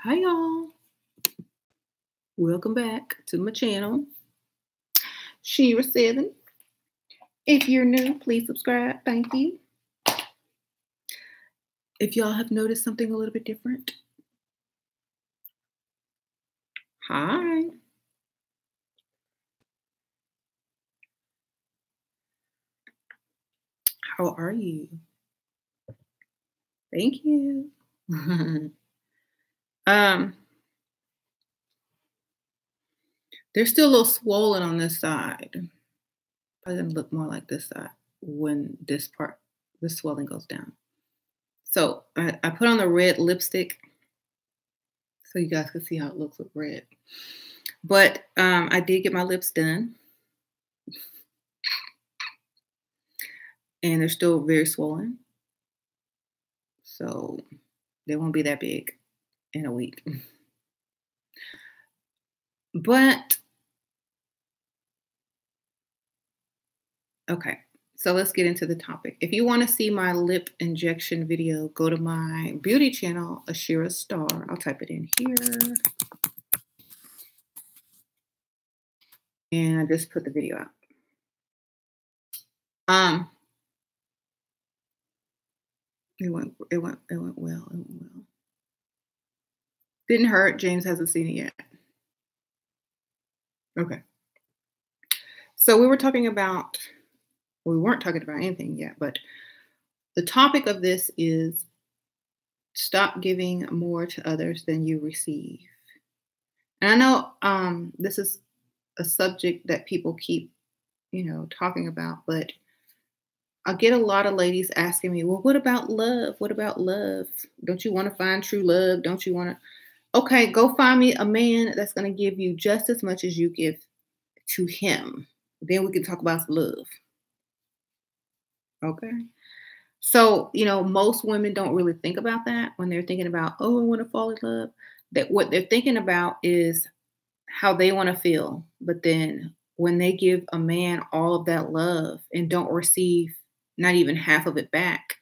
Hi y'all. Welcome back to my channel. Shira7. If you're new, please subscribe. Thank you. If y'all have noticed something a little bit different. Hi. How are you? Thank you. They're still a little swollen on this side. Probably gonna look more like this side when the swelling goes down. So I put on the red lipstick so you guys can see how it looks with red. But I did get my lips done. And they're still very swollen. So they won't be that big in a week. But, okay. So let's get into the topic. If you want to see my lip injection video, go to my beauty channel, Ashira Star. I'll type it in here. And I just put the video out. It went well. Didn't hurt. James hasn't seen it yet. Okay. So we weren't talking about anything yet, but the topic of this is stop giving more to others than you receive. And I know this is a subject that people keep, talking about, but I get a lot of ladies asking me, well, what about love? What about love? Don't you want to find true love? Don't you want to? Okay, go find me a man that's going to give you just as much as you give to him. Then we can talk about love. Okay. So, most women don't really think about that when they're thinking about, oh, I want to fall in love. That what they're thinking about is how they want to feel. But then when they give a man all of that love and don't receive not even half of it back,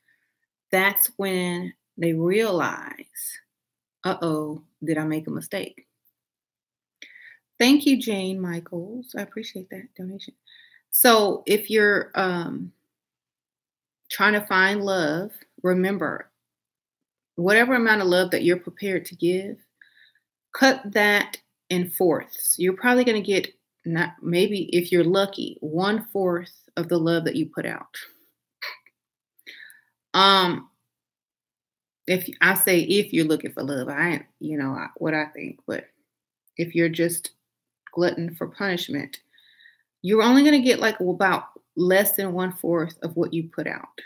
that's when they realize, uh-oh, did I make a mistake? Thank you, Jane Michaels. I appreciate that donation. So if you're trying to find love, remember, whatever amount of love that you're prepared to give, cut that in fourths. You're probably going to get, maybe if you're lucky, 1/4 of the love that you put out. If you're looking for love, what I think, but if you're just glutton for punishment, you're only going to get about less than 1/4 of what you put out.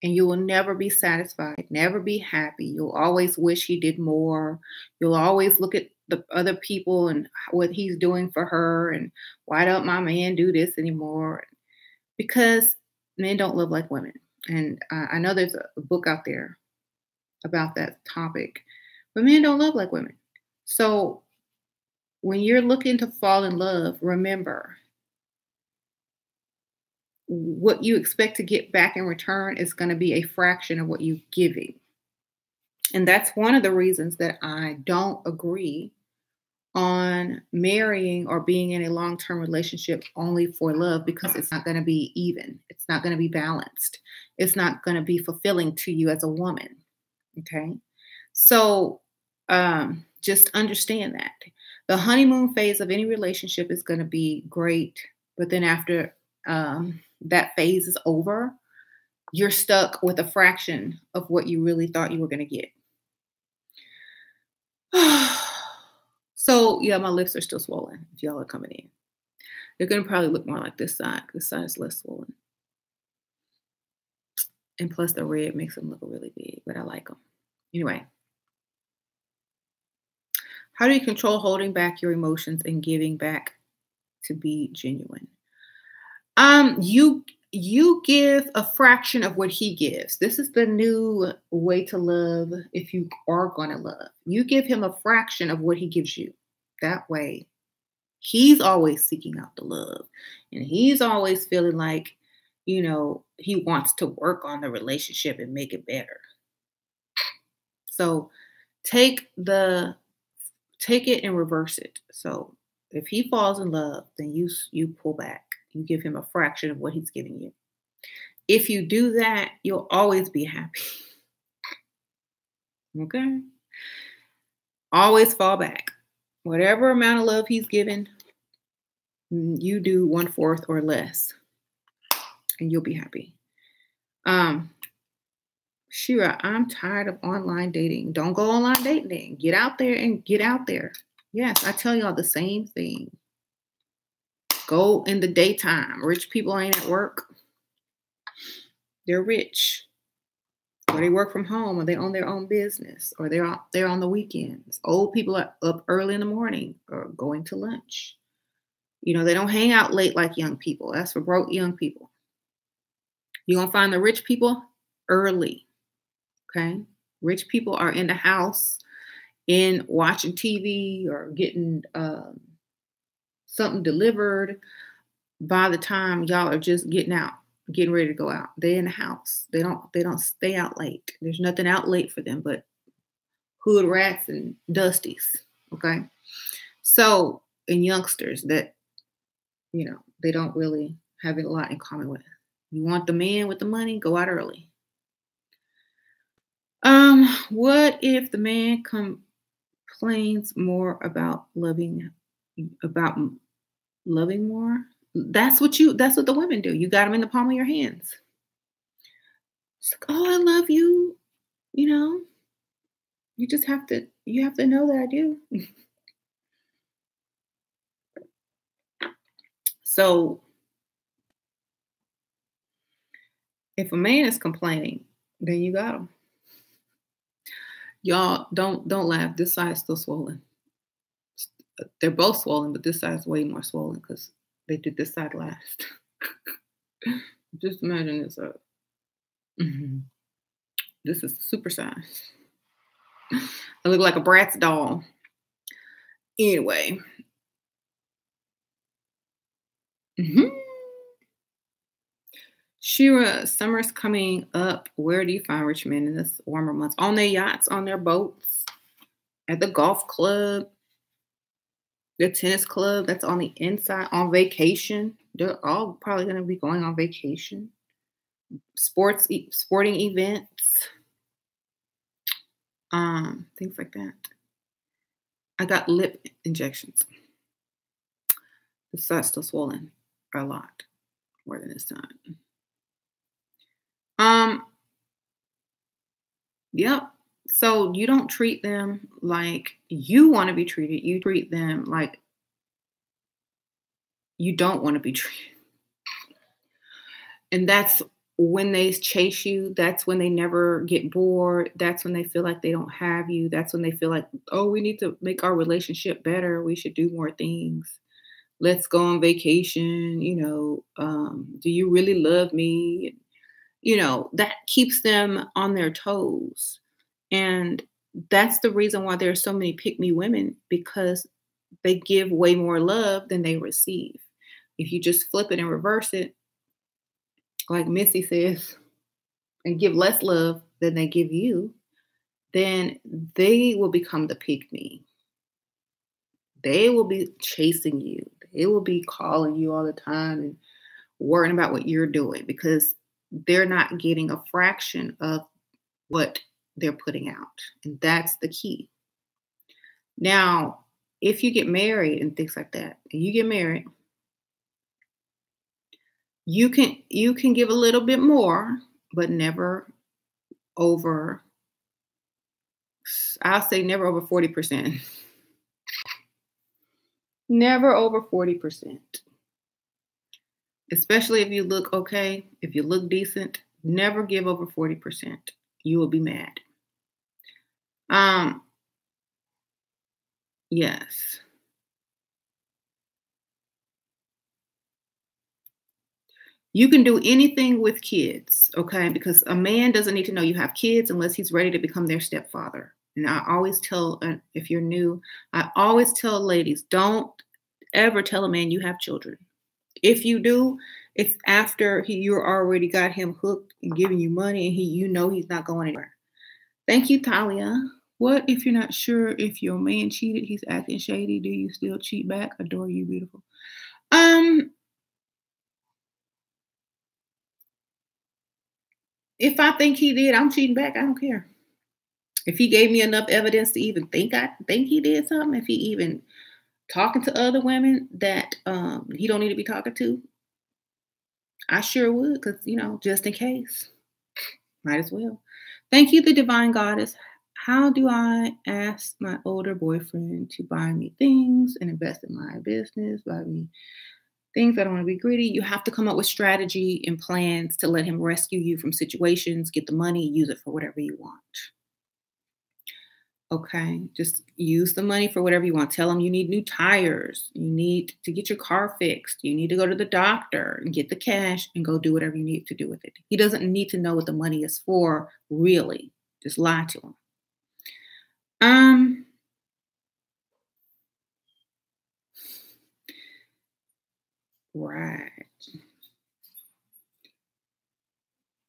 And you will never be satisfied, never be happy. You'll always wish he did more. You'll always look at the other people and what he's doing for her. And why don't my man do this anymore? Because men don't love like women. And I know there's a book out there about that topic, but men don't love like women. So when you're looking to fall in love, remember, what you expect to get back in return is going to be a fraction of what you're giving. And that's one of the reasons that I don't agree on marrying or being in a long-term relationship only for love, because it's not going to be even. It's not going to be balanced. It's not going to be fulfilling to you as a woman. Okay. So just understand that the honeymoon phase of any relationship is going to be great. But then after that phase is over, you're stuck with a fraction of what you really thought you were going to get. So, yeah, my lips are still swollen if y'all are coming in. They're going to probably look more like this side. This side is less swollen. And plus the red makes them look really big, but I like them. Anyway. How do you control holding back your emotions and giving back to be genuine? You give a fraction of what he gives. This is the new way to love. If you are going to love, you give him a fraction of what he gives you. That way, he's always seeking out the love, and he's always feeling like, he wants to work on the relationship and make it better. So take the take it and reverse it. So if he falls in love, then you pull back. You give him a fraction of what he's giving you. If you do that, you'll always be happy. Okay? Always fall back. Whatever amount of love he's given, you do 1/4 or less, and you'll be happy. Shira, I'm tired of online dating. Don't go online dating. Get out there and get out there. Yes, I tell y'all the same thing. Go in the daytime. Rich people ain't at work. They're rich. Or they work from home, or they own their own business, or they're on the weekends. Old people are up early in the morning or going to lunch. You know, they don't hang out late like young people. That's for broke young people. You're going to find the rich people early. Okay? Rich people are in the house in watching TV or getting something delivered by the time y'all are just getting ready to go out. They're in the house. They don't stay out late. There's nothing out late for them but hood rats and dusties. Okay? So, and youngsters that, you know, they don't really have a lot in common with. You want the man with the money? Go out early. What if the man complains more about loving more? That's what the women do. You got them in the palm of your hands. It's like, oh, I love you. You know, you have to know that I do. So if a man is complaining, then you got him. Y'all don't laugh. This side's still swollen. They're both swollen, but this side's way more swollen because they did this side last. Just imagine this. This is super size. I look like a Bratz doll. Anyway. Shira, summer's coming up. Where do you find rich men in this warmer months? On their yachts, on their boats, at the golf club, the tennis club that's on the inside, on vacation. They're all probably going to be going on vacation. Sporting events, things like that. I got lip injections. The side's still swollen a lot more than this time. Yep. So you don't treat them like you want to be treated. You treat them like you don't want to be treated. And that's when they chase you. That's when they never get bored. That's when they feel like they don't have you. That's when they feel like, oh, we need to make our relationship better. We should do more things. Let's go on vacation. You know, do you really love me? You know, that keeps them on their toes. And that's the reason why there are so many pick-me women, because they give way more love than they receive. If you just flip it and reverse it, like Missy says, and give less love than they give you, then they will become the pick-me. They will be chasing you. They will be calling you all the time and worrying about what you're doing because they're not getting a fraction of what they're putting out. And that's the key. Now, if you get married and things like that, and you get married, you can give a little bit more, but never over, I'll say never over 40%. Never over 40%. Especially if you look okay, if you look decent, never give over 40%. You will be mad. Yes. You can do anything with kids, okay? Because a man doesn't need to know you have kids unless he's ready to become their stepfather. And I always tell, if you're new, I always tell ladies, don't ever tell a man you have children. If you do, it's after you're already got him hooked and giving you money and you know he's not going anywhere. Thank you, Talia. What if you're not sure if your man cheated, he's acting shady, do you still cheat back? Adore you, beautiful. Um, if I think he did, I'm cheating back. I don't care. If he gave me enough evidence to even think I think he did something, if he even talking to other women that he don't need to be talking to, I sure would, because just in case. Might as well. Thank you, the divine goddess. How do I ask my older boyfriend to buy me things and invest in my business, buy me things? I don't want to be greedy. You have to come up with strategy and plans to let him rescue you from situations, get the money, use it for whatever you want. Okay, just use the money for whatever you want. Tell him you need new tires. You need to get your car fixed. You need to go to the doctor and get the cash and go do whatever you need to do with it. He doesn't need to know what the money is for, really. Just lie to him. Right.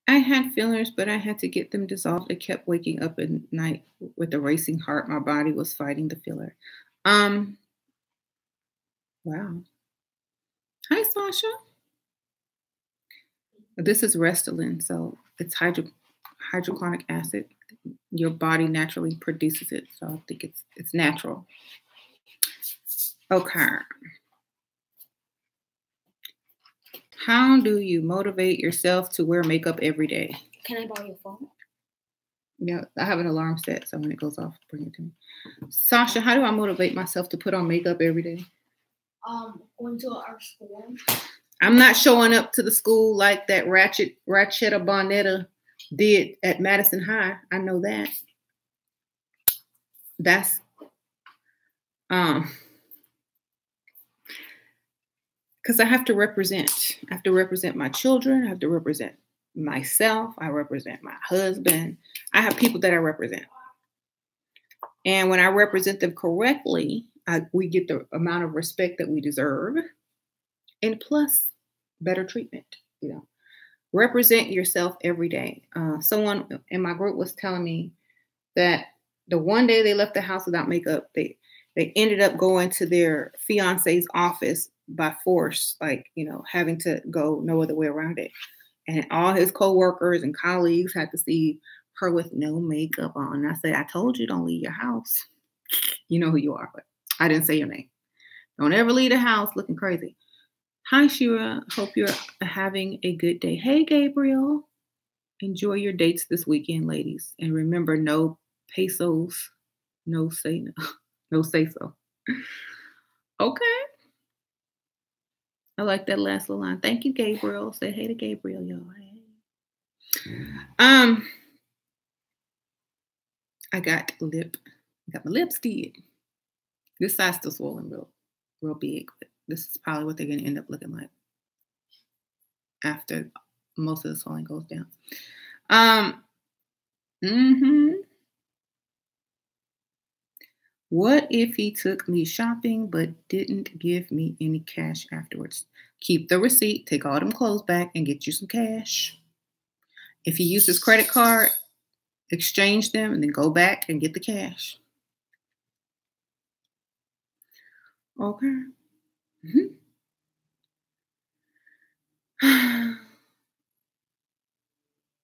I had fillers, but I had to get them dissolved. I kept waking up at night with a racing heart. My body was fighting the filler. Um, wow. Hi, Sasha. This is Restylane, so it's hydrochloric acid. Your body naturally produces it, so I think it's natural. Okay. How do you motivate yourself to wear makeup every day? Can I borrow your phone? Yeah, I have an alarm set, so when it goes off, bring it to me. Sasha, how do I motivate myself to put on makeup every day? Going to our school. I'm not showing up to the school like that Ratchetta Bonetta did at Madison High. I know that. That's because I have to represent. I have to represent my children. I have to represent myself. I represent my husband. I have people that I represent. And when I represent them correctly, we get the amount of respect that we deserve, and plus better treatment. Represent yourself every day. Someone in my group was telling me that the one day they left the house without makeup, they ended up going to their fiance's office by force, having to go no other way around it. And all his coworkers and colleagues had to see her with no makeup on. And I said, I told you, don't leave your house. You know who you are, but I didn't say your name. Don't ever leave the house looking crazy. Hi, Shira. Hope you're having a good day. Hey, Gabriel. Enjoy your dates this weekend, ladies. And remember, no pesos, no say no, no say so. Okay. I like that last little line. Thank you, Gabriel. Say hey to Gabriel, y'all. Hey. I got my lips did. This side's still swollen real big, but this is probably what they're gonna end up looking like after most of the swelling goes down. What if he took me shopping but didn't give me any cash afterwards? Keep the receipt, take all them clothes back, and get you some cash. If he used his credit card, exchange them, and then go back and get the cash. Okay.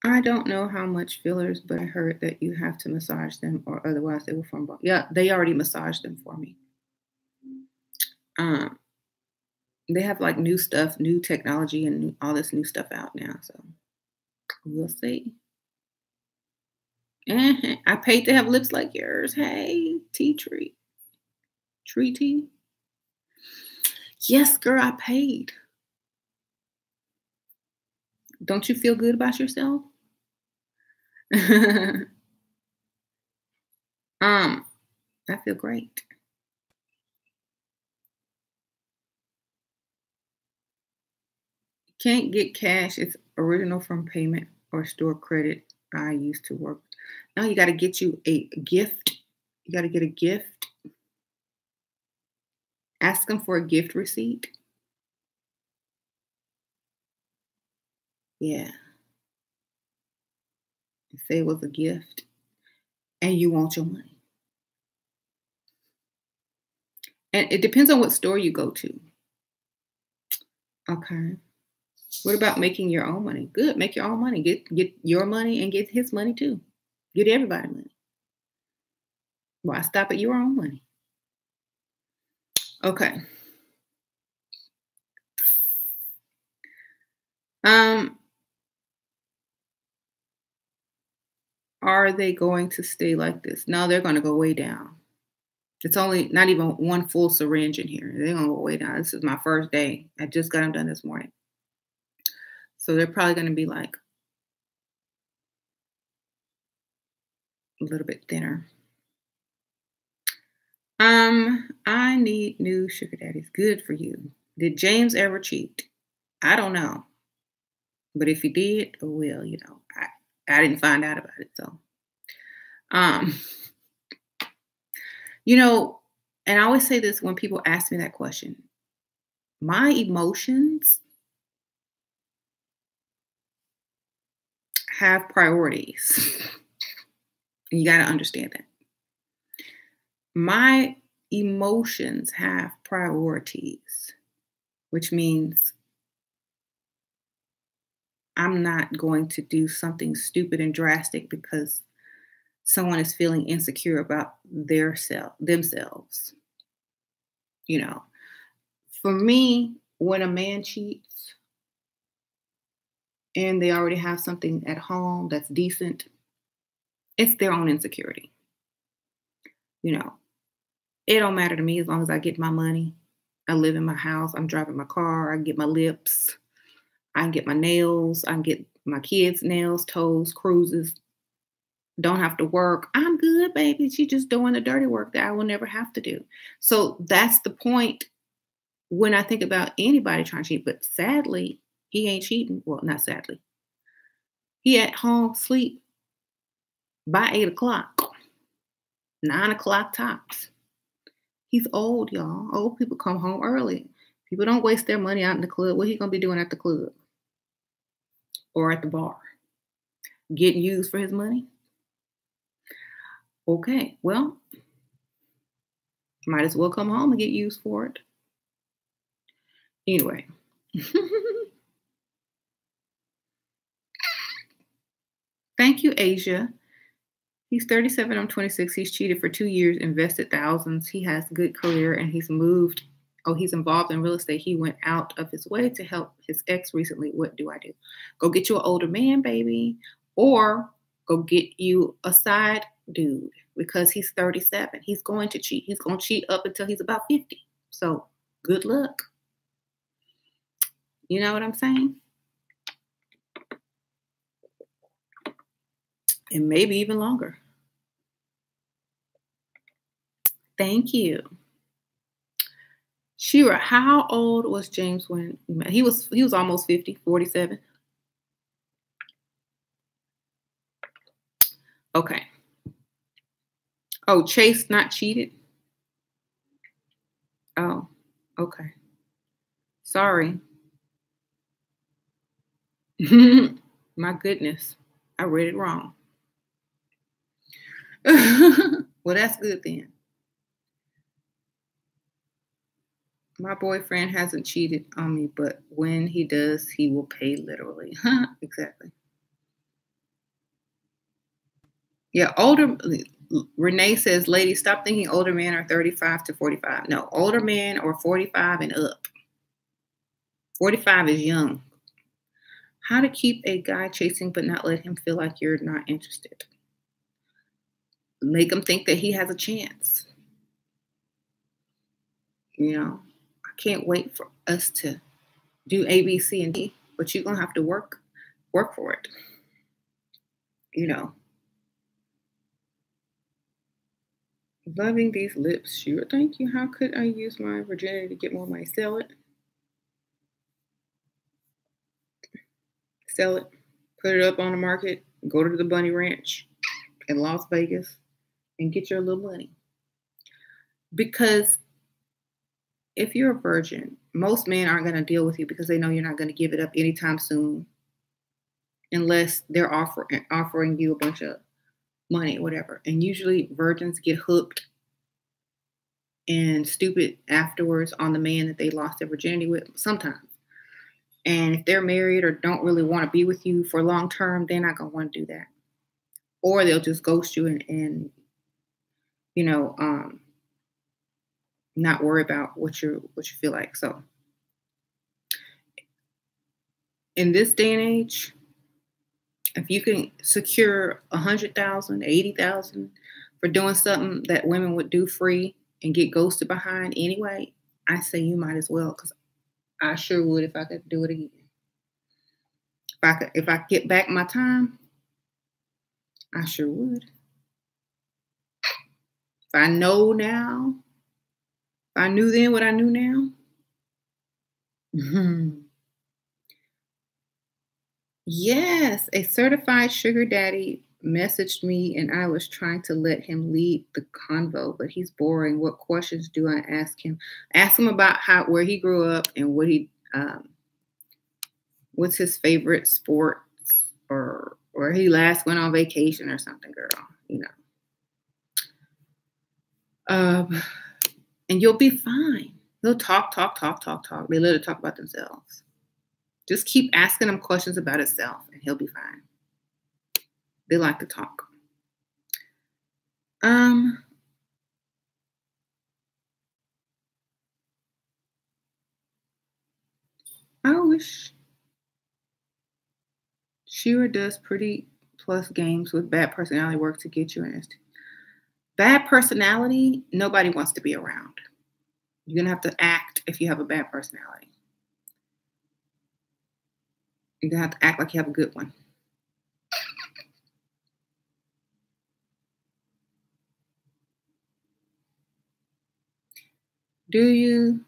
I don't know how much fillers, but I heard that you have to massage them or otherwise they will form bone. Yeah, they already massaged them for me. They have like new stuff, new technology, and all this new stuff out now. So we'll see. I paid to have lips like yours. Hey, tea tree. Tree tea. Yes, girl, I paid. Don't you feel good about yourself? I feel great. Can't get cash. It's original from payment or store credit I used to work. Now you got to get you a gift. You got to get a gift. Ask them for a gift receipt. Yeah. Say it was a gift and you want your money. And it depends on what store you go to. Okay. What about making your own money? Good. Make your own money. Get your money and get his money too. Get everybody money. Why stop at your own money? Okay. Um, are they going to stay like this? No, they're going to go way down. It's only not even one full syringe in here. They're gonna go way down. This is my first day. I just got them done this morning. So they're probably gonna be like a little bit thinner. I need new sugar daddies. Good for you. Did James ever cheat? I don't know. But if he did, well, I didn't find out about it. So um, you know, and I always say this when people ask me that question. My emotions have priorities. And you got to understand that. My emotions have priorities, which means I'm not going to do something stupid and drastic because someone is feeling insecure about themselves. You know, for me, when a man cheats and they already have something at home that's decent, it's their own insecurity. You know, it don't matter to me as long as I get my money. I live in my house. I'm driving my car. I can get my lips. I can get my nails. I can get my kids' nails, toes, cruises. Don't have to work. I'm good, baby. She's just doing the dirty work that I will never have to do. So that's the point when I think about anybody trying to cheat. But sadly, he ain't cheating. Well, not sadly. He at home sleep by 8 o'clock, 9 o'clock tops. He's old, y'all. Old people come home early. People don't waste their money out in the club. What he gonna be doing at the club or at the bar? Getting used for his money? Okay, well, might as well come home and get used for it. Anyway. Thank you, Asia. He's 37, I'm 26. He's cheated for 2 years, invested thousands. He has a good career and he's moved. Oh, he's involved in real estate. He went out of his way to help his ex recently. What do I do? Go get you an older man, baby, or go get you a side dude because he's 37. He's going to cheat. He's going to cheat up until he's about 50. So good luck. You know what I'm saying? And maybe even longer. Thank you. Shira, how old was James when you met? He was almost 50, 47. Okay. Oh, Chase not cheated? Oh, okay. Sorry. My goodness. I read it wrong. Well, that's good then. My boyfriend hasn't cheated on me, but when he does, he will pay literally. Exactly. Yeah, Renee says, ladies, stop thinking older men are 35 to 45. No, older men are 45 and up. 45 is young. How to keep a guy chasing but not let him feel like you're not interested. Make him think that he has a chance. You know, I can't wait for us to do A, B, C, and D, but you're going to have to work for it. You know. Loving these lips. Sure, thank you. How could I use my virginity to get more money? Sell it. Sell it. Put it up on the market. Go to the Bunny Ranch in Las Vegas and get your little money. Because if you're a virgin, most men aren't going to deal with you because they know you're not going to give it up anytime soon unless they're offering you a bunch of money or whatever. And usually virgins get hooked and stupid afterwards on the man that they lost their virginity with sometimes. And if they're married or don't really want to be with you for long term, they're not gonna want to do that. Or they'll just ghost you and you know, not worry about what you feel like. So in this day and age, if you can secure 100,000, 80,000 for doing something that women would do free and get ghosted behind anyway, I say you might as well, because I sure would if I could do it again. If I could get back my time, I sure would. If I know now, if I knew then what I knew now, yes, a certified sugar daddy messaged me and I was trying to let him lead the convo, but he's boring. What questions do I ask him? Ask him about where he grew up and what's his favorite sport or where he last went on vacation or something, girl. You know. And you'll be fine. They'll talk. They literally talk about themselves. Just keep asking him questions about himself and he'll be fine. They like to talk. I wish Shira does pretty plus games with bad personality work to get you in. Bad personality, nobody wants to be around. You're going to have to act if you have a bad personality. You're going to have to act like you have a good one. Do you?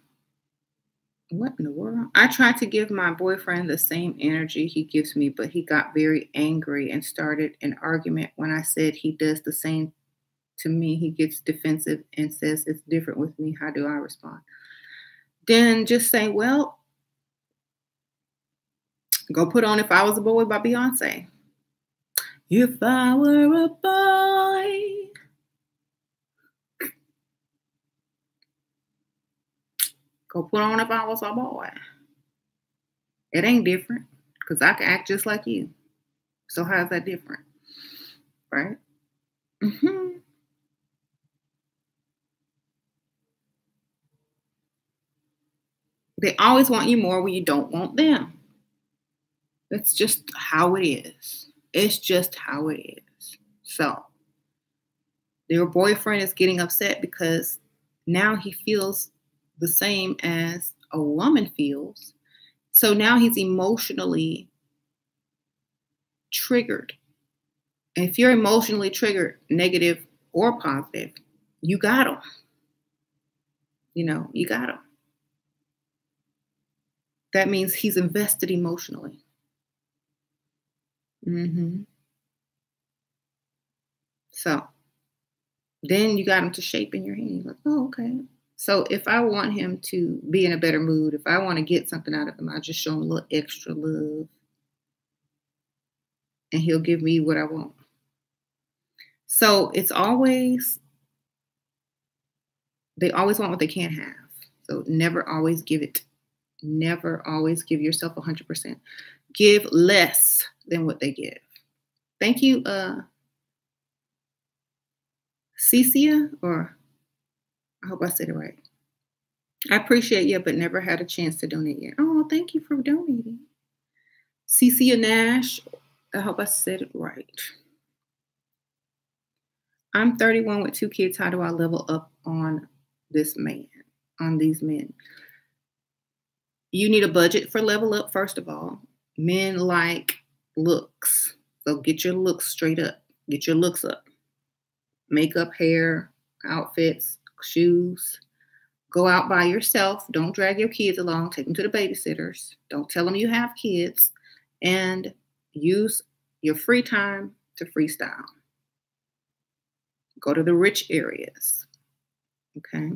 What in the world? I tried to give my boyfriend the same energy he gives me, but he got very angry and started an argument when I said he does the same to me. He gets defensive and says it's different with me. How do I respond? Then just say, well, go put on If I Was a Boy by Beyonce. If I were a boy. Go put on If I Was a Boy. It ain't different because I can act just like you. So how's that different? Right? Mm-hmm. They always want you more when you don't want them. It's just how it is. It's just how it is. So your boyfriend is getting upset because now he feels the same as a woman feels. So now he's emotionally triggered. And if you're emotionally triggered, negative or positive, you got him. You got him. That means he's invested emotionally. Mm-hmm. So then you got him to shape in your hand. You're like, oh, okay. So if I want him to be in a better mood, if I want to get something out of him, I just show him a little extra love. And he'll give me what I want. So they always want what they can't have. So never always give it. Never always give yourself 100%. Give less than what they give. Thank you, Cecia, or I hope I said it right. I appreciate you, but never had a chance to donate yet. Oh, thank you for donating. Cecia Nash, I hope I said it right. I'm 31 with 2 kids. How do I level up on these men? You need a budget for level up, first of all. Men like looks. So get your looks straight up. Get your looks up. Makeup, hair, outfits, shoes. Go out by yourself. Don't drag your kids along. Take them to the babysitters. Don't tell them you have kids. And use your free time to freestyle. Go to the rich areas. Okay?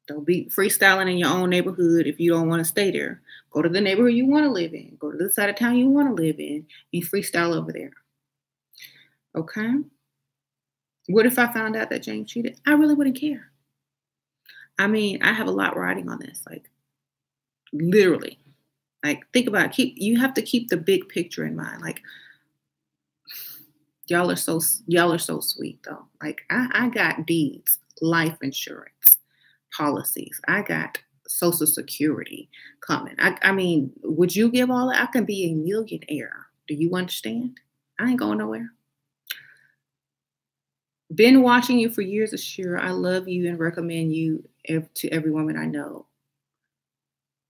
Don't be freestyling in your own neighborhood if you don't want to stay there. Go to the neighborhood you want to live in. Go to the side of town you want to live in and freestyle over there. Okay? What if I found out that James cheated? I really wouldn't care. I mean, I have a lot riding on this, like literally. Like think about it. You have to keep the big picture in mind. Like y'all are so sweet though. Like I got deeds, life insurance, policies. I got social security coming. I mean, would you give all that? I can be a millionaire. Do you understand? I ain't going nowhere. Been watching you for years, Ashira. I love you and recommend you to every woman I know.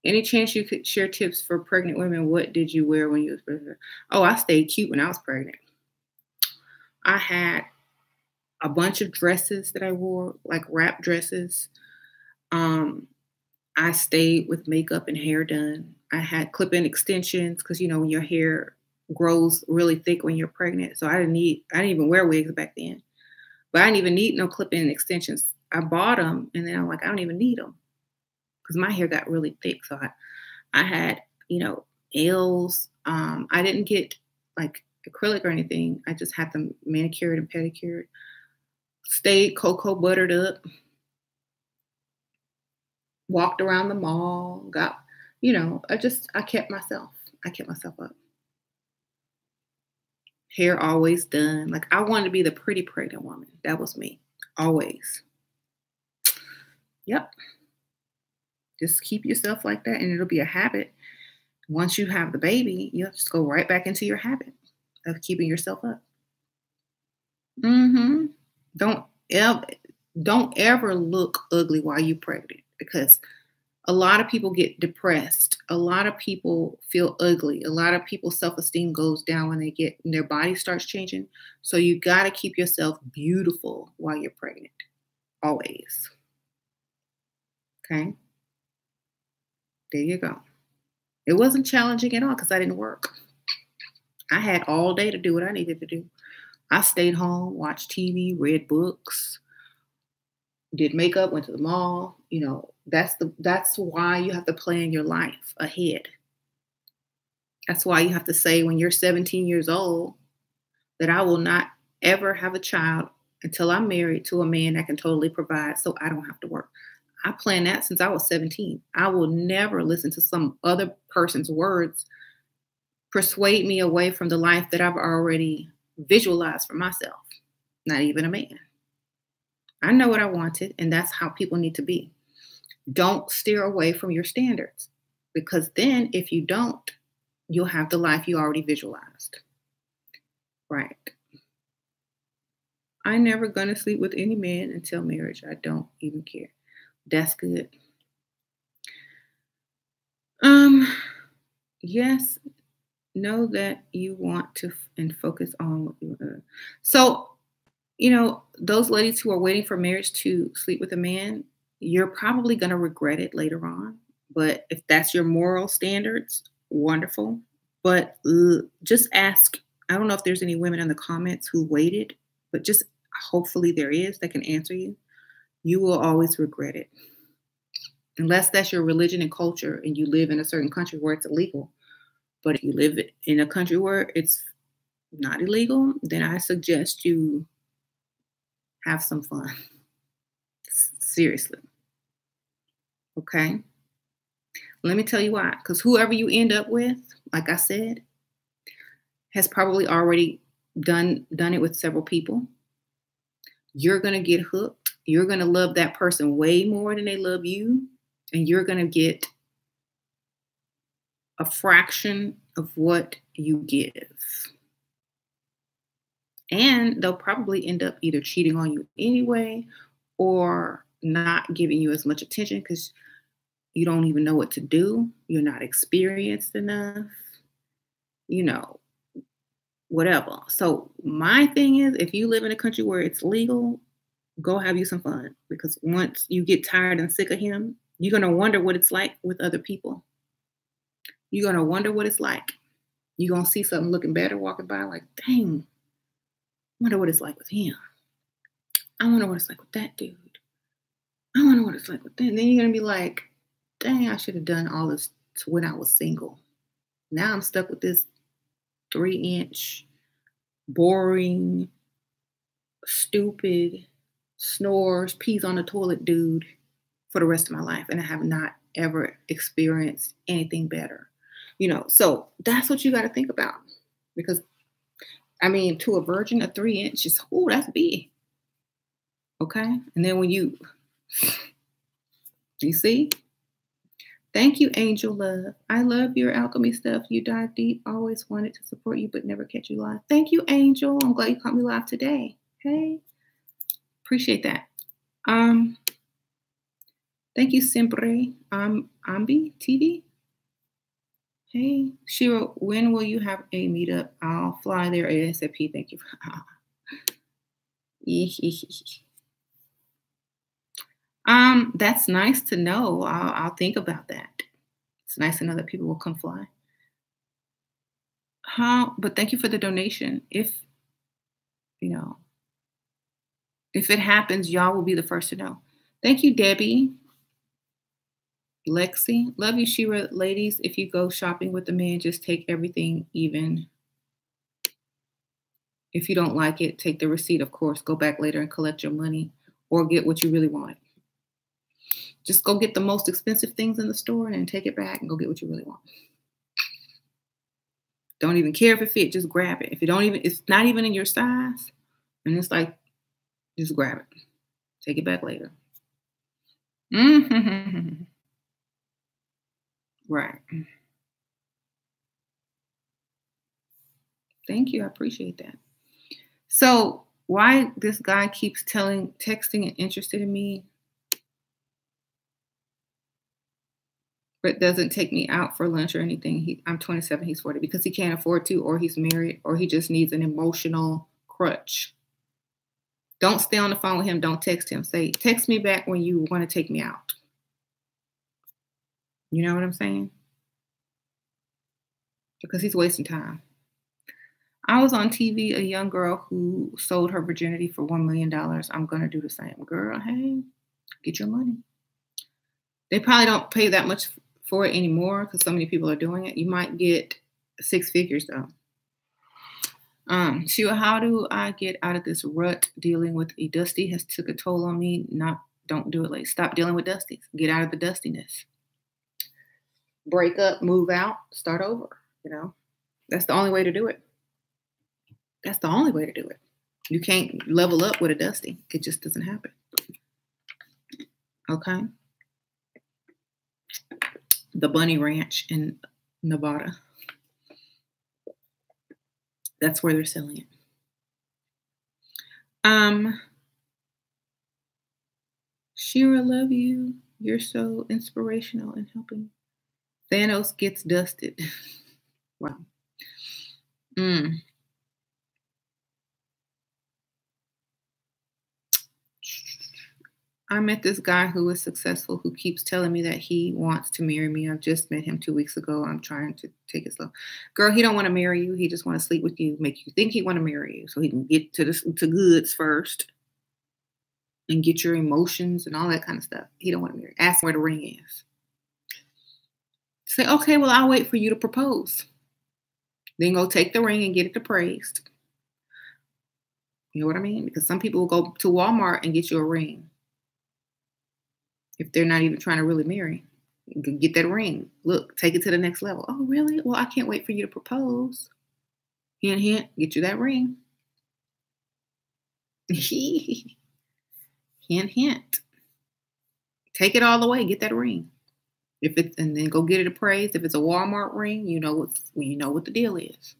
Any chance you could share tips for pregnant women? What did you wear when you was pregnant? Oh, I stayed cute when I was pregnant. I had a bunch of dresses that I wore, like wrap dresses. Um, I stayed with makeup and hair done. I had clip-in extensions because when your hair grows really thick when you're pregnant. So I didn't even wear wigs back then. But I didn't even need no clip-in extensions. I bought them and then I'm like, I don't even need them because my hair got really thick. So I had, L's. I didn't get like acrylic or anything. I just had them manicured and pedicured. Stayed cocoa buttered up. Walked around the mall. Got, I kept myself. I kept myself up. Hair always done. Like I wanted to be the pretty pregnant woman. That was me. Always. Yep. Just keep yourself like that and it'll be a habit. Once you have the baby, you'll just go right back into your habit of keeping yourself up. Mm-hmm. Don't ever look ugly while you're pregnant because a lot of people get depressed. A lot of people feel ugly. A lot of people's self-esteem goes down when their body starts changing. So you got to keep yourself beautiful while you're pregnant. Always. Okay. There you go. It wasn't challenging at all because I didn't work. I had all day to do what I needed to do. I stayed home, watched TV, read books, did makeup, went to the mall. That's why you have to plan your life ahead. That's why you have to say when you're 17 years old that I will not ever have a child until I'm married to a man that can totally provide so I don't have to work. I planned that since I was 17. I will never listen to some other person's words persuade me away from the life that I've already visualized for myself. Not even a man. I know what I wanted, and that's how people need to be. Don't steer away from your standards because then if you don't, you'll have the life you already visualized. Right. I'm never going to sleep with any man until marriage. I don't even care. That's good. Yes, know that you want to and focus on what you want. So, those ladies who are waiting for marriage to sleep with a man, you're probably going to regret it later on. But if that's your moral standards, wonderful. But just ask. I don't know if there's any women in the comments who waited, but just hopefully there is that can answer you. You will always regret it. Unless that's your religion and culture and you live in a certain country where it's illegal. But if you live in a country where it's not illegal, then I suggest you have some fun. Seriously. Okay? Let me tell you why. Because whoever you end up with, like I said, has probably already done it with several people. You're going to get hooked. You're going to love that person way more than they love you. And you're going to get a fraction of what you give. And they'll probably end up either cheating on you anyway or not giving you as much attention because you don't even know what to do. You're not experienced enough, whatever. So my thing is, if you live in a country where it's legal, go have you some fun because once you get tired and sick of him, you're going to wonder what it's like with other people. You're going to wonder what it's like. You're going to see something looking better walking by like, dang, I wonder what it's like with him. I wonder what it's like with that dude. I wonder what it's like with that. And then you're going to be like, dang, I should have done all this when I was single. Now I'm stuck with this 3-inch, boring, stupid, snores, pees on the toilet dude for the rest of my life, and I have not ever experienced anything better. So that's what you got to think about. Because, I mean, to a virgin, a 3 inches, oh, that's big. Okay? And then when you see? Thank you, Angel Love. I love your alchemy stuff. You dive deep. Always wanted to support you, but never catch you live. Thank you, Angel. I'm glad you caught me live today. Hey, appreciate that. Thank you, Siempre. Ambi TV. Hey, Shira, when will you have a meetup? I'll fly there ASAP. Thank you. That's nice to know. I'll think about that. It's nice to know that people will come fly. But thank you for the donation. If it happens, y'all will be the first to know. Thank you, Debbie. Lexi, love you, Shira. Ladies, if you go shopping with a man, just take everything even. If you don't like it, take the receipt, of course. Go back later and collect your money or get what you really want. Just go get the most expensive things in the store and then take it back and go get what you really want. Don't even care if it fits, just grab it. If it's not even in your size, and it's like, just grab it. Take it back later. Right. Thank you. I appreciate that. So why this guy keeps texting and interested in me, but doesn't take me out for lunch or anything. I'm 27, he's 40, because he can't afford to, or he's married, or he just needs an emotional crutch. Don't stay on the phone with him. Don't text him. Say, text me back when you want to take me out. You know what I'm saying? Because he's wasting time. I was on TV, a young girl who sold her virginity for $1 million. I'm going to do the same. Girl, hey, get your money. They probably don't pay that much for it anymore because so many people are doing it. You might get 6 figures though. Sheila, how do I get out of this rut? Dealing with a Dusty has took a toll on me. Don't do it late. Stop dealing with Dusties. Get out of the dustiness. Break up, move out, start over. That's the only way to do it. That's the only way to do it. You can't level up with a Dusty. It just doesn't happen. Okay. The Bunny Ranch in Nevada. That's where they're selling it. Shira, love you. You're so inspirational and helping. Thanos gets dusted. Wow. I met this guy who is successful, who keeps telling me that he wants to marry me. I've just met him 2 weeks ago. I'm trying to take it slow. Girl, he don't want to marry you. He just want to sleep with you, make you think he want to marry you so he can get to goods first and get your emotions and all that kind of stuff. He don't want to marry. Ask where the ring is. Say, okay, well, I'll wait for you to propose. Then go take the ring and get it appraised. You know what I mean? Because some people will go to Walmart and get you a ring. If they're not even trying to really marry, you can get that ring. Look, take it to the next level. Oh, really? Well, I can't wait for you to propose. Hint, hint, get you that ring. Hint, hint. Take it all the way. Get that ring. And then go get it appraised. If it's a Walmart ring, you know what the deal is.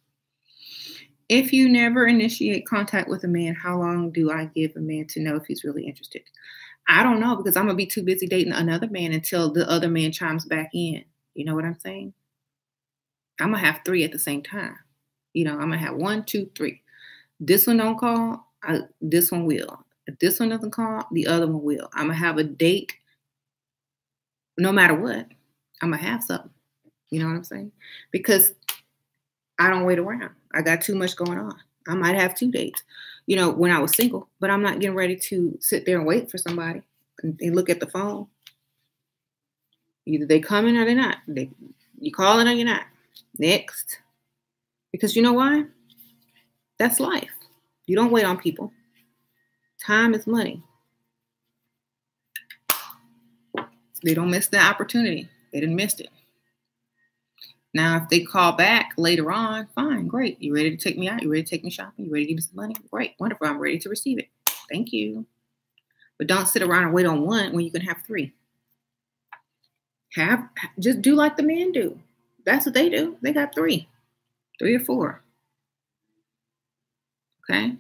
If you never initiate contact with a man, how long do I give a man to know if he's really interested? I don't know, because I'm going to be too busy dating another man until the other man chimes back in. You know what I'm saying? I'm going to have 3 at the same time. I'm going to have 1, 2, 3. This one don't call, this one will. If this one doesn't call, the other one will. I'm going to have a date no matter what. I'm going to have something. You know what I'm saying? Because I don't wait around. I got too much going on. I might have 2 dates, when I was single, but I'm not getting ready to sit there and wait for somebody and look at the phone. Either they coming or they're not. You calling or you're not. Next. Because you know why? That's life. You don't wait on people. Time is money. They don't miss the opportunity. They didn't miss it. Now, if they call back later on, fine, great. You ready to take me out? You ready to take me shopping? You ready to give me some money? Great, wonderful. I'm ready to receive it. Thank you. But don't sit around and wait on one when you can have three. Just do like the men do. That's what they do. They got three or four. Okay.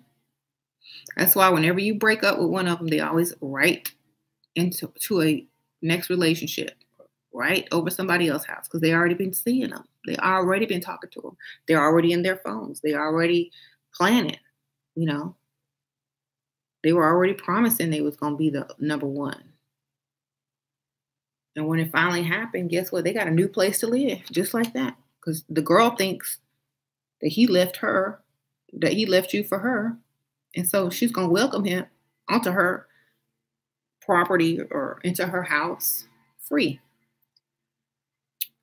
That's why whenever you break up with one of them, they always right into a next relationship, right over somebody else's house, because they already been seeing them. They already been talking to them. They're already in their phones. They already planning. You know, they were already promising they was gonna be the number one. And when it finally happened, guess what? They got a new place to live, just like that. Because the girl thinks that he left you for her. And so she's going to welcome him onto her property or into her house free.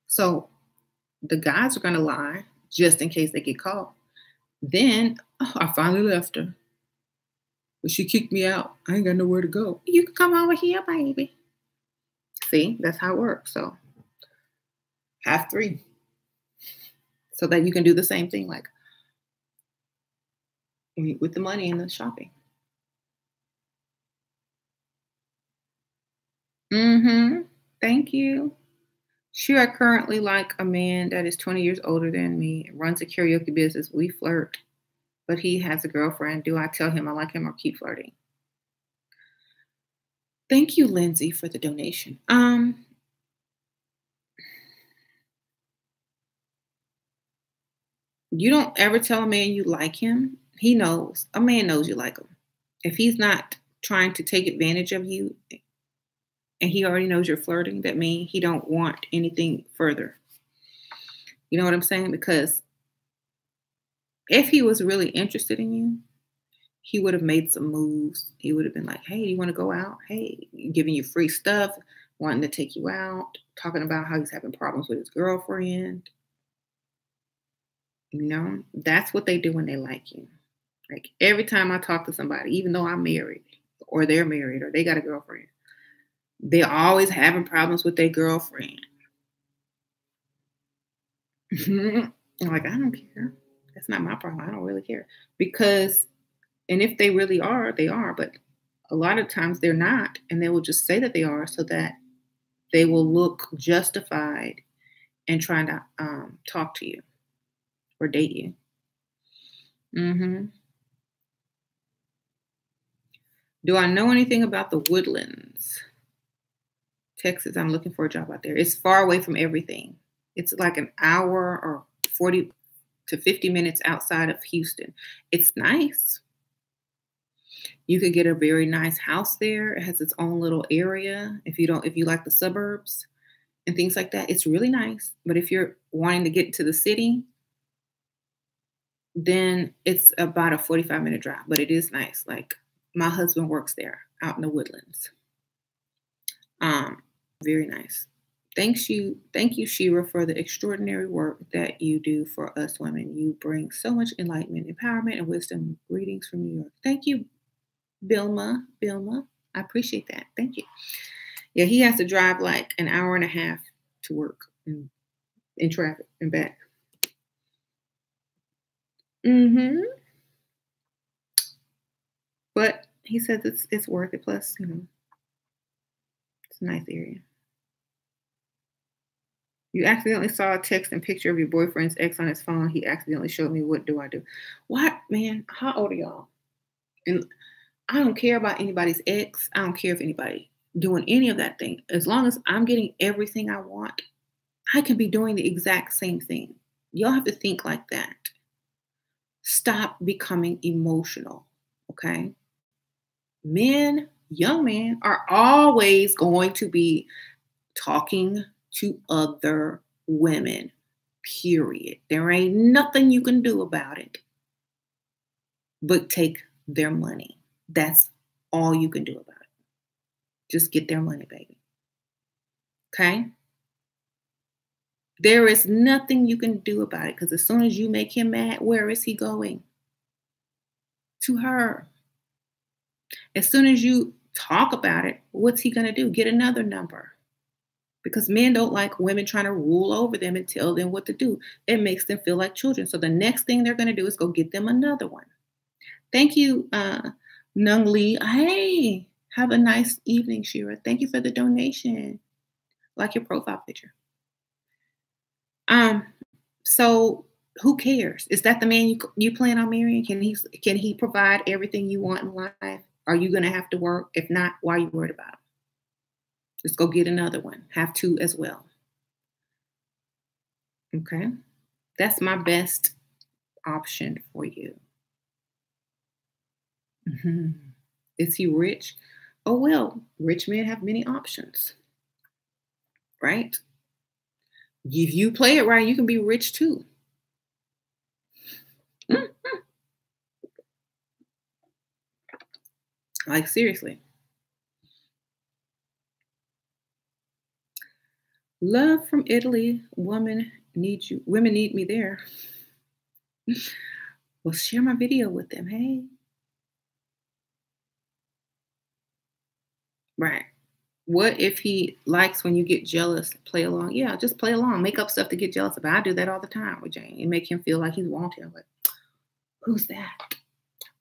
So the guys are going to lie just in case they get caught. Then, I finally left her. But she kicked me out. I ain't got nowhere to go. You can come over here, baby. See, that's how it works. So have three. So that you can do the same thing, like with the money and the shopping. Thank you. Sure, I currently like a man that is 20 years older than me, runs a karaoke business. We flirt, but he has a girlfriend. Do I tell him I like him or keep flirting? Thank you, Lindsay, for the donation. You don't ever tell a man you like him. He knows. A man knows you like him. If he's not trying to take advantage of you and he already knows you're flirting, that means he don't want anything further. You know what I'm saying? Because if he was really interested in you, he would have made some moves. He would have been like, hey, you want to go out? Hey, giving you free stuff, wanting to take you out, talking about how he's having problems with his girlfriend. You know, that's what they do when they like you. Like every time I talk to somebody, even though I'm married or they're married or they got a girlfriend, they're always having problems with their girlfriend. I'm like, I don't care. That's not my problem. I don't really care. Because, and if they really are, they are. But a lot of times they're not. And they will just say that they are so that they will look justified in trying to talk to you or date you. Do I know anything about the Woodlands, Texas? I'm looking for a job out there. It's far away from everything. It's like an hour or 40 to 50 minutes outside of Houston. It's nice. You could get a very nice house there. It has its own little area. If you like the suburbs and things like that, it's really nice. But if you're wanting to get to the city, then it's about a 45-minute drive. But it is nice. Like my husband works there out in the Woodlands. Very nice. Thank you, Shira, for the extraordinary work that you do for us women. You bring so much enlightenment, empowerment, and wisdom. Greetings from New York. Thank you, Bilma. I appreciate that. Thank you. Yeah, he has to drive like an hour and a half to work in traffic and back. But he says it's worth it. Plus, it's a nice area. You accidentally saw a text and picture of your boyfriend's ex on his phone. He accidentally showed me. What do I do? What, man? How old are y'all? And I don't care about anybody's ex. I don't care if anybody doing any of that thing. As long as I'm getting everything I want, I can be doing the exact same thing. Y'all have to think like that. Stop becoming emotional, okay? Men, young men, are always going to be talking to other women, period. There ain't nothing you can do about it but take their money. That's all you can do about it. Just get their money, baby. Okay? There is nothing you can do about it, because as soon as you make him mad, where is he going? To her. As soon as you talk about it, what's he going to do? Get another number. because men don't like women trying to rule over them and tell them what to do. It makes them feel like children. So the next thing they're going to do is go get them another one. Thank you, Nung Lee. Hey, have a nice evening, Shira. Thank you for the donation. Like your profile picture. Um, so who cares? Is that the man you plan on marrying? Can he provide everything you want in life? Are you gonna have to work? If not, why are you worried about him? Let's go get another one. Have two as well. Okay. That's my best option for you. Mhm. Is he rich? Oh well, rich men have many options, right? If you play it right, you can be rich too. Mm, like seriously. Love from Italy. Women need me there. Well, share my video with them. Hey. Right. What if he likes when you get jealous? Play along. Yeah, just play along. Make up stuff to get jealous about. I do that all the time with Jane and make him feel like he's wanted. I'm like, who's that?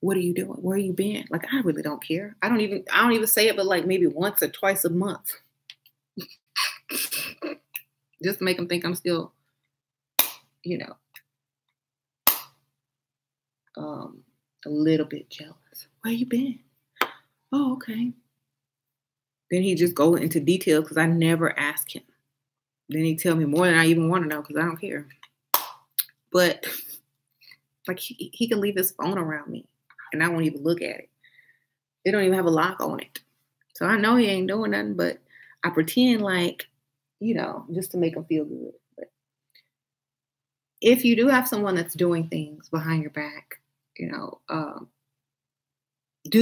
What are you doing? Where you been? Like, I really don't care. I don't even say it, but like maybe once or twice a month. Just to make him think I'm still, you know, um, a little bit jealous. Where you been? Oh, okay. Then he just go into detail because I never ask him. Then he tell me more than I even want to know because I don't care. But like he can leave his phone around me and I won't even look at it. It don't even have a lock on it. So I know he ain't doing nothing, but I pretend like, just to make him feel good. But if you do have someone that's doing things behind your back, do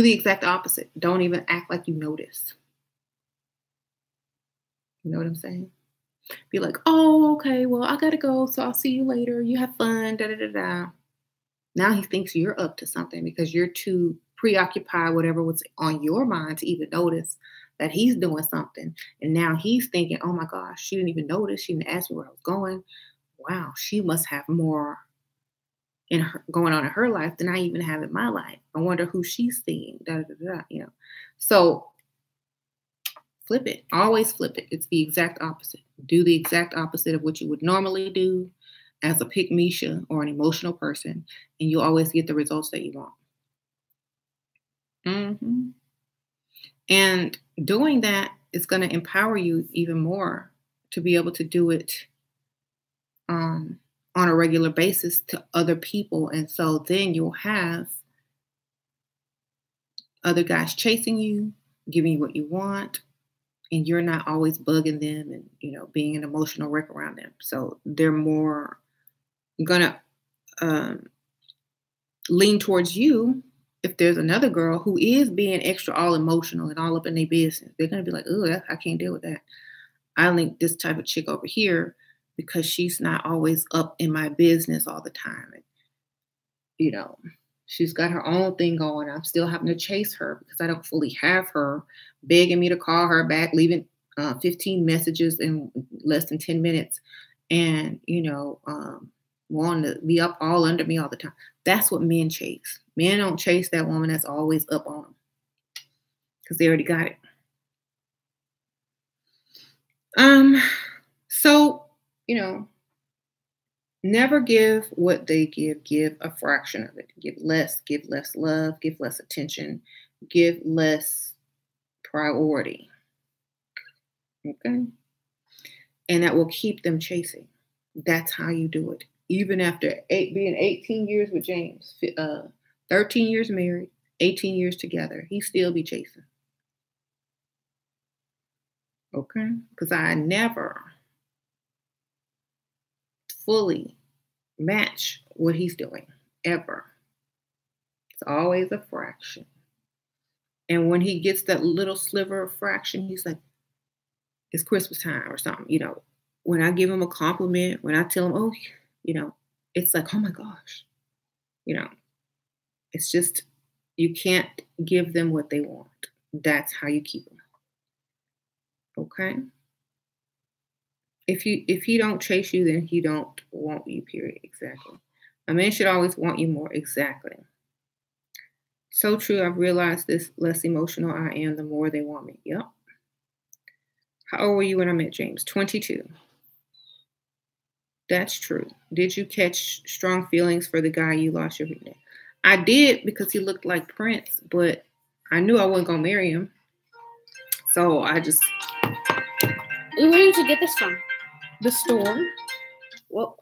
the exact opposite. Don't even act like you notice. You know what I'm saying? Be like, oh, okay, well, I gotta go, so I'll see you later. You have fun, da da da da. Now he thinks you're up to something because you're too preoccupied, whatever was on your mind, to even notice that he's doing something. And now he's thinking, oh my gosh, she didn't even notice. She didn't ask me where I was going. Wow, she must have more going on in her life than I even have in my life. I wonder who she's seeing. Da da da da. So flip it. Always flip it. It's the exact opposite. Do the exact opposite of what you would normally do as a pick Misha or an emotional person, and you always get the results that you want. hmm And doing that is going to empower you even more to be able to do it um, on a regular basis to other people. And so then you'll have other guys chasing you, giving you what you want, and you're not always bugging them and being an emotional wreck around them. So they're more gonna um, lean towards you. If there's another girl who is being extra all emotional and all up in their business, they're gonna be like, "Oh, I can't deal with that. I link this type of chick over here because she's not always up in my business all the time." And, she's got her own thing going. I'm still having to chase her because I don't fully have her, begging me to call her back, leaving 15 messages in less than 10 minutes, and wanting to be up all under me all the time. That's what men chase. Men don't chase that woman that's always up on them because they already got it. So, never give what they give. Give a fraction of it. Give less love, give less attention, give less priority. Okay? And that will keep them chasing. That's how you do it. Even after being 18 years with James, 13 years married, 18 years together, he still be chasing. Okay? Because I never fully match what he's doing, ever. It's always a fraction. And when he gets that little sliver of fraction, he's like, it's Christmas time or something. When I give him a compliment, when I tell him, oh, it's like, oh my gosh. It's just, you can't give them what they want. That's how you keep them. Okay? If he don't chase you, then he don't want you, period. Exactly. A man should always want you more. Exactly. So true. I've realized this less emotional I am, the more they want me. Yep. How old were you when I met James? 22. That's true. Did you catch strong feelings for the guy you lost your virginity? I did because he looked like Prince, but I knew I wasn't gonna marry him. So I just Where did you get this from? the store. Well,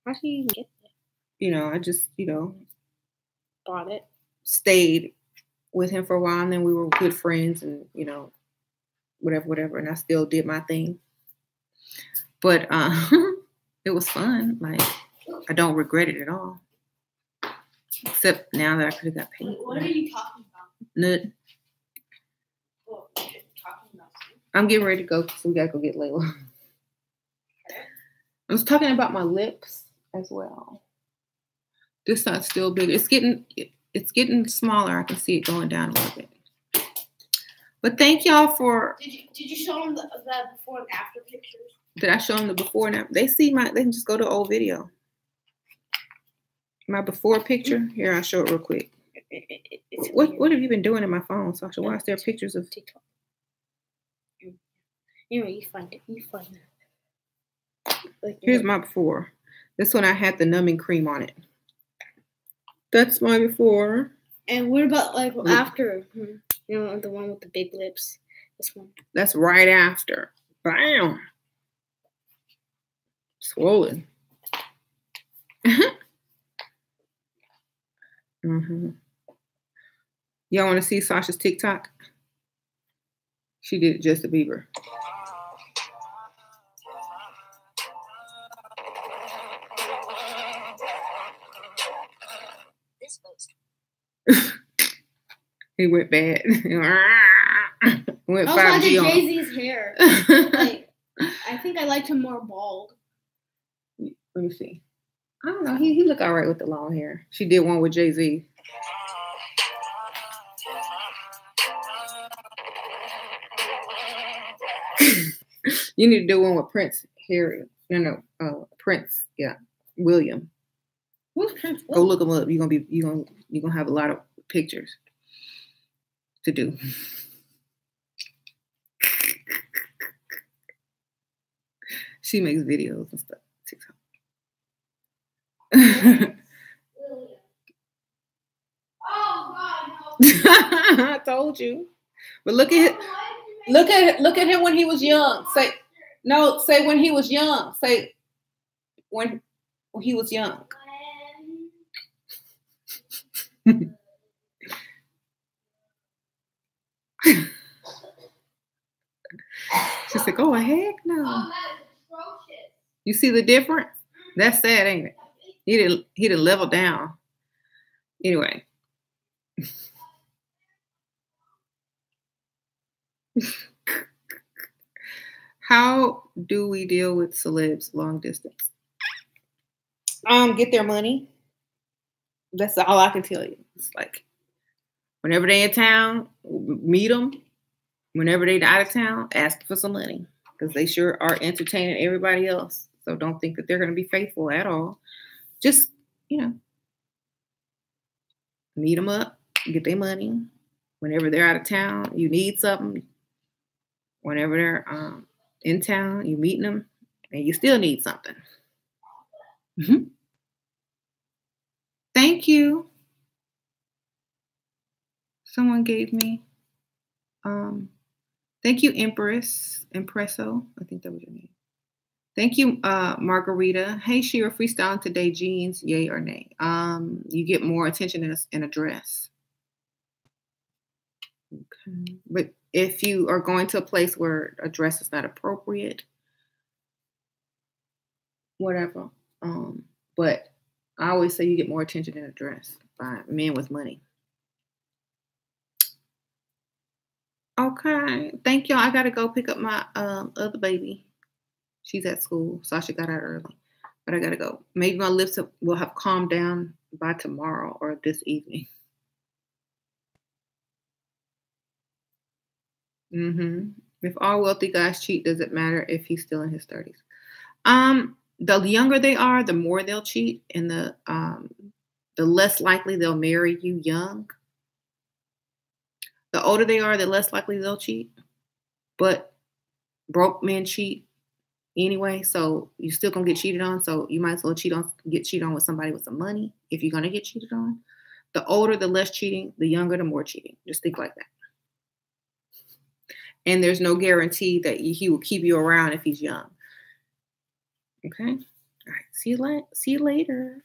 how did you even get it? You know, I just, Bought it. stayed with him for a while, and then we were good friends, and whatever, and I still did my thing. But it was fun. Like, I don't regret it at all. Except now that I could have got paid. What are you talking about? Nut. What are you talking about? I'm getting ready to go because we gotta go get Layla. I was talking about my lips as well. This side's still big. It's getting smaller. I can see it going down a little bit. But thank y'all for. Did you show them the before and after pictures? Did I show them the before and after? They can just go to old video. My before picture. Here, I'll show it real quick. What have you been doing in my phone, Sasha? Why is there pictures of TikTok? Anyway, you find it. Like, here's my before. This one I had the numbing cream on it. That's my before. And what about like after? The one with the big lips. This one. That's right after. Bam. Swollen. Mm-hmm. Y'all want to see Sasha's TikTok? She did it Justin Bieber. He went bad. Went 5G I did on. Jay-Z's hair. Like, I think I liked him more bald. Let me see. I don't know. He looked all right with the long hair. She did one with Jay-Z. You need to do one with Prince Harry. Prince. Yeah, William. Who's Prince? Go look him up. You're gonna have a lot of pictures to do. She makes videos and stuff. TikTok. Oh God, no. I told you. But look at him when he was young. Say when he was young. Say when he was young. She's like, oh heck no. You see the difference? That's sad, ain't it? He didn't level down. Anyway. How do we deal with celebs long distance? Get their money. That's all I can tell you. It's like whenever they in town, meet them. Whenever they out of town, ask for some money because they sure are entertaining everybody else. So don't think that they're going to be faithful at all. Just, meet them up, get their money. Whenever they're out of town, you need something. Whenever they're in town, you meeting them, and you still need something. Mm-hmm. Thank you. Someone gave me. Thank you, Impresso. I think that was your name. Thank you, Margarita. Hey, Shira, freestyling today, jeans, yay or nay? You get more attention in a dress. Okay. But if you are going to a place where a dress is not appropriate, whatever. But I always say you get more attention in a dress by men with money. Okay. Thank y'all. I got to go pick up my other baby. She's at school. Sasha got out early. But I got to go. Maybe my lips will have calmed down by tomorrow or this evening. Mm-hmm. If all wealthy guys cheat, does it matter if he's still in his 30s? The younger they are, the more they'll cheat, and the less likely they'll marry you young. The older they are, the less likely they'll cheat. But broke men cheat anyway, so you're still gonna get cheated on. So you might as well get cheated on with somebody with some money if you're gonna get cheated on. The older, the less cheating. The younger, the more cheating. Just think like that. And there's no guarantee that he will keep you around if he's young. Okay. All right. See you later.